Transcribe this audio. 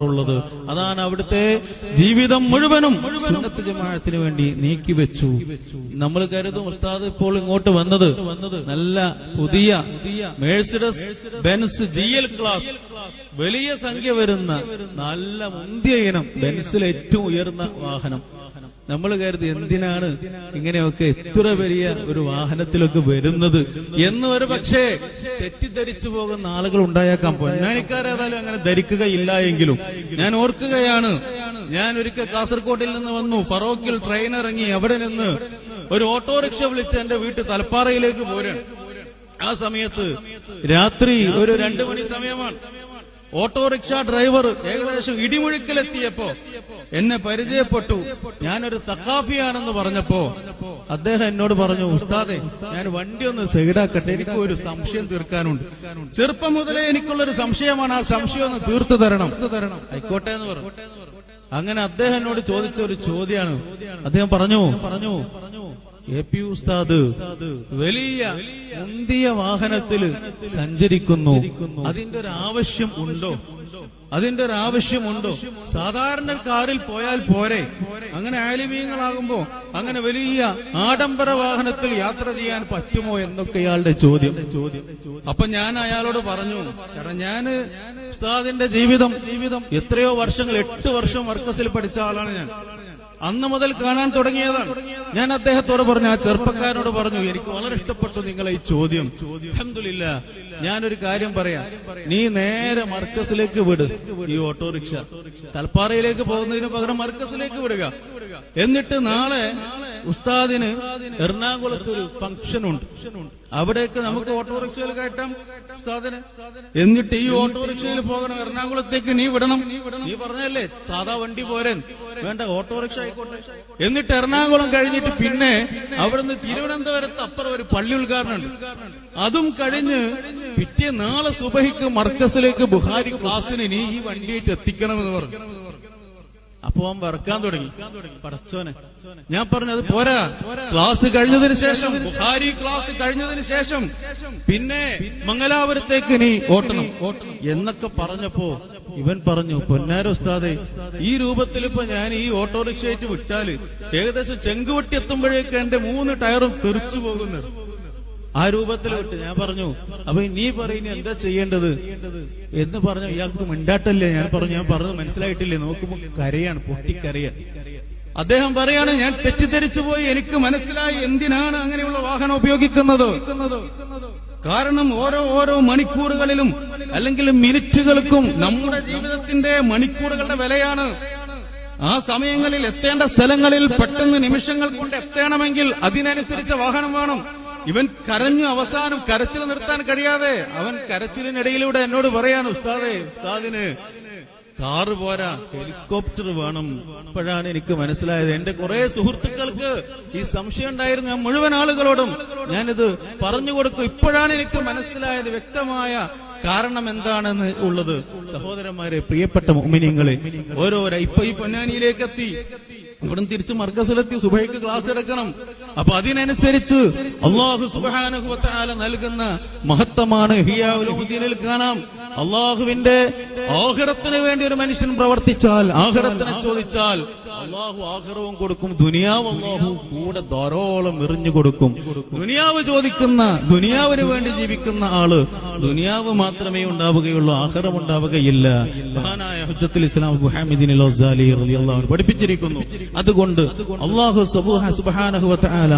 ഉള്ളത്. അതാണ് അവിടുത്തെ ജീവിതം മുഴുവനും സുന്നത്ത് ജമാഅത്തിന് വേണ്ടി നീക്കിവെച്ചു. നമ്മൾ കരുതും ഉസ്താദ് ഇപ്പോൾ ഇങ്ങോട്ട് വന്നത് നല്ല പുതിയ മേഴ്സിഡസ് ബെൻസ് GL ക്ലാസ് വലിയ സംഖ്യ വരുന്ന നല്ല മുന്തിയ ഇനം ബെൻസിലെ ഏറ്റവും ഉയർന്ന വാഹനം. നമ്മൾ കരുതി എന്തിനാണ് ഇങ്ങനെയൊക്കെ ഇത്ര വലിയ ഒരു വാഹനത്തിലൊക്കെ വരുന്നത് എന്ന് ഒരു പക്ഷേ തെറ്റിദ്ധരിച്ചു പോകുന്ന ആളുകൾ ഉണ്ടായേക്കാം. പൊന്നാനിക്കാരേതായാലും അങ്ങനെ ധരിക്കുകയില്ല എങ്കിലും ഞാൻ ഓർക്കുകയാണ്, ഞാൻ ഒരിക്കൽ കാസർകോട്ടിൽ നിന്ന് വന്നു, ഫറോക്കിൽ ട്രെയിൻ ഇറങ്ങി, അവിടെ നിന്ന് ഒരു ഓട്ടോറിക്ഷ വിളിച്ച് എന്റെ വീട്ടിൽ തലപ്പാറയിലേക്ക് പോരാൻ. ആ സമയത്ത് രാത്രി ഒരു 2 മണി സമയമാണ്. ഓട്ടോറിക്ഷ ഡ്രൈവർ ഏകദേശം ഇടിമുഴുക്കിലെത്തിയപ്പോ എന്നെ പരിചയപ്പെട്ടു. ഞാനൊരു സഖാഫിയാണെന്ന് പറഞ്ഞപ്പോ അദ്ദേഹം എന്നോട് പറഞ്ഞു, ഉസ്താദെ ഞാൻ വണ്ടി ഒന്ന് സൈഡാക്കട്ടെ, എനിക്ക് ഒരു സംശയം തീർക്കാനുണ്ട്. ചെറുപ്പം മുതലേ എനിക്കുള്ളൊരു സംശയമാണ്, ആ സംശയം ഒന്ന് തീർത്തു തരണം. ആയിക്കോട്ടെ എന്ന് പറഞ്ഞു. അങ്ങനെ അദ്ദേഹം എന്നോട് ചോദിച്ച ഒരു ചോദ്യമാണ്. അദ്ദേഹം പറഞ്ഞു AP ഉസ്താദ് വലിയ മുന്തിയ വാഹനത്തിൽ സഞ്ചരിക്കുന്നു, അതിന്റെ ഒരു ആവശ്യം ഉണ്ടോ? അതിന്റെ ഒരു ആവശ്യമുണ്ടോ? സാധാരണ കാറിൽ പോയാൽ പോരെ? അങ്ങനെ ആലിമീങ്ങളാകുമ്പോ അങ്ങനെ വലിയ ആഡംബര വാഹനത്തിൽ യാത്ര ചെയ്യാൻ പറ്റുമോ എന്നൊക്കെ ഇയാളുടെ ചോദ്യം. അപ്പൊ ഞാൻ അയാളോട് പറഞ്ഞു, കാരണം ഞാന് ഉസ്താദിന്റെ ജീവിതം എത്രയോ വർഷങ്ങൾ 8 വർഷം മർക്കസിൽ പഠിച്ച ആളാണ് ഞാൻ. അന്ന് മുതൽ കാണാൻ തുടങ്ങിയതാണ്. ഞാൻ അദ്ദേഹത്തോട് പറഞ്ഞു, ആ ചെറുപ്പക്കാരനോട് പറഞ്ഞു, എനിക്ക് വളരെ ഇഷ്ടപ്പെട്ടു നിങ്ങളെ ഈ ചോദ്യം. അൽഹംദുലില്ലാ, ഞാനൊരു കാര്യം പറയാം, നീ നേരെ മർക്കസിലേക്ക് വിട് ഈ ഓട്ടോറിക്ഷ. തലപ്പാറയിലേക്ക് പോകുന്നതിന് പകരം മർക്കസിലേക്ക് വിടുക. എന്നിട്ട് നാളെ ഉസ്താദിന് എറണാകുളത്ത് ഒരു ഫംഗ്ഷൻ ഉണ്ട്, അവിടേക്ക് നമുക്ക് ഓട്ടോറിക്ഷയിൽ കയറ്റാം ഉസ്താദിന്. എന്നിട്ട് ഈ ഓട്ടോറിക്ഷയിൽ പോകണം, എറണാകുളത്തേക്ക് നീ വിടണം. നീ പറഞ്ഞല്ലേ സാധാ വണ്ടി പോരൻ, വേണ്ട ഓട്ടോറിക്ഷ ആയിക്കോട്ടെ. എന്നിട്ട് എറണാകുളം കഴിഞ്ഞിട്ട് പിന്നെ അവിടുന്ന് തിരുവനന്തപുരത്ത് അപ്പുറം ഒരു പള്ളി ഉദ്ഘാടനം ഉണ്ട്, അതും കഴിഞ്ഞ് പിറ്റേ നാളെ സുബഹിക്ക് മർക്കസിലേക്ക് ബുഖാരി ക്ലാസ്സിന് നീ ഈ വണ്ടിയായിട്ട് എത്തിക്കണമെന്ന് പറഞ്ഞു. അപ്പൊ അവൻ വറക്കാൻ തുടങ്ങി. പടച്ചോനെ, ഞാൻ പറഞ്ഞത് പോരാ, ക്ലാസ് കഴിഞ്ഞതിന് ശേഷം, ബുഖാരി ക്ലാസ് കഴിഞ്ഞതിന് ശേഷം പിന്നെ മംഗലാപുരത്തേക്ക് നീ ഓട്ടണം എന്നൊക്കെ പറഞ്ഞപ്പോ ഇവൻ പറഞ്ഞു, പൊന്നാര ഉസ്താദെ, ഈ രൂപത്തിൽ ഇപ്പൊ ഞാൻ ഈ ഓട്ടോറിക്ഷയായിട്ട് വിട്ടാല് ഏകദേശം ചെങ്കുവട്ടി എത്തുമ്പോഴേക്ക് എന്റെ 3 ടയറും തെറിച്ചു പോകുന്നു. ആ രൂപത്തിൽ വിട്ട് ഞാൻ പറഞ്ഞു, അപ്പൊ നീ പറയുന്ന എന്താ ചെയ്യേണ്ടത് എന്ന് പറഞ്ഞു. ഇയാൾക്ക് മിണ്ടാട്ടല്ലേ? ഞാൻ പറഞ്ഞു മനസ്സിലായിട്ടില്ലേ? നോക്കുമ്പോ കരയാണ്, പൊട്ടിക്കരയാണ്. അദ്ദേഹം പറയാണ്, ഞാൻ തെറ്റിദ്ധരിച്ചു പോയി, എനിക്ക് മനസ്സിലായി എന്തിനാണ് അങ്ങനെയുള്ള വാഹനം ഉപയോഗിക്കുന്നത്. കാരണം ഓരോ മണിക്കൂറുകളിലും അല്ലെങ്കിൽ മിനിറ്റുകൾക്കും നമ്മുടെ ജീവിതത്തിന്റെ മണിക്കൂറുകളുടെ വിലയാണ്. ആ സമയങ്ങളിൽ എത്തേണ്ട സ്ഥലങ്ങളിൽ പെട്ടെന്ന് നിമിഷങ്ങൾ കൊണ്ട് എത്തണമെങ്കിൽ അതിനനുസരിച്ച വാഹനം വേണം. ഇവൻ കരഞ്ഞു, അവസാനം കരച്ചിൽ നിർത്താൻ കഴിയാതെ അവൻ കരച്ചിലിനിടയിലൂടെ എന്നോട് പറയാണ്, ഉസ്താദിന് കാറ് പോരാ, ഹെലികോപ്റ്റർ വേണം. അപ്പോഴാണ് എനിക്ക് മനസ്സിലായത്. എന്റെ കുറെ സുഹൃത്തുക്കൾക്ക് ഈ സംശയം ഉണ്ടായിരുന്നു. ഞാൻ മുഴുവൻ ആളുകളോടും ഞാനിത് പറഞ്ഞു കൊടുക്കും. ഇപ്പോഴാണ് എനിക്ക് മനസ്സിലായത് വ്യക്തമായ കാരണം എന്താണെന്ന് ഉള്ളത്. സഹോദരന്മാരെ, പ്രിയപ്പെട്ട മുഅ്മിനീങ്ങളെ, ഓരോരോ ഇപ്പൊ ഈ പൊന്നാനിയിലേക്ക് എത്തി, ഇവിടുന്ന് തിരിച്ച് മർക്കസിലെത്തി, സുബഹിക്ക് ക്ലാസ് എടുക്കണം. അപ്പൊ അതിനനുസരിച്ച് അല്ലാഹു സുബ്ഹാനഹു വ തആല നൽകുന്ന മഹത്വമാണ് ഇഹ്യാ ഉലൂമുദ്ദീനിൽ കാണാം. അള്ളാഹുവിന്റെ ആഖിറത്തിന് വേണ്ടി ഒരു മനുഷ്യൻ പ്രവർത്തിച്ചാൽ, ആഖിറത്തിനെ ചോദിച്ചാൽ അള്ളാഹു ആഖിറവും കൊടുക്കും, ദുനിയാവ് അള്ളാഹു കൂടെ ധാരാളം എറിഞ്ഞു കൊടുക്കും. ദുനിയാവ് ചോദിക്കുന്ന, ദുനിയാവിന് വേണ്ടി ജീവിക്കുന്ന ആള് ദുനിയാവ് മാത്രമേ ഉണ്ടാവുകയുള്ളൂ, ആഖിറം ഉണ്ടാവുകയില്ല. മഹാനായ ഹുജ്ജത്തുൽ ഇസ്ലാം അബൂ ഹാമിദിൻ അൽ ഗസാലി റളിയല്ലാഹു അൻഹു പഠിപ്പിച്ചിരിക്കുന്നു. അതുകൊണ്ട് അല്ലാഹു സുബ്ഹാനഹു വ തആല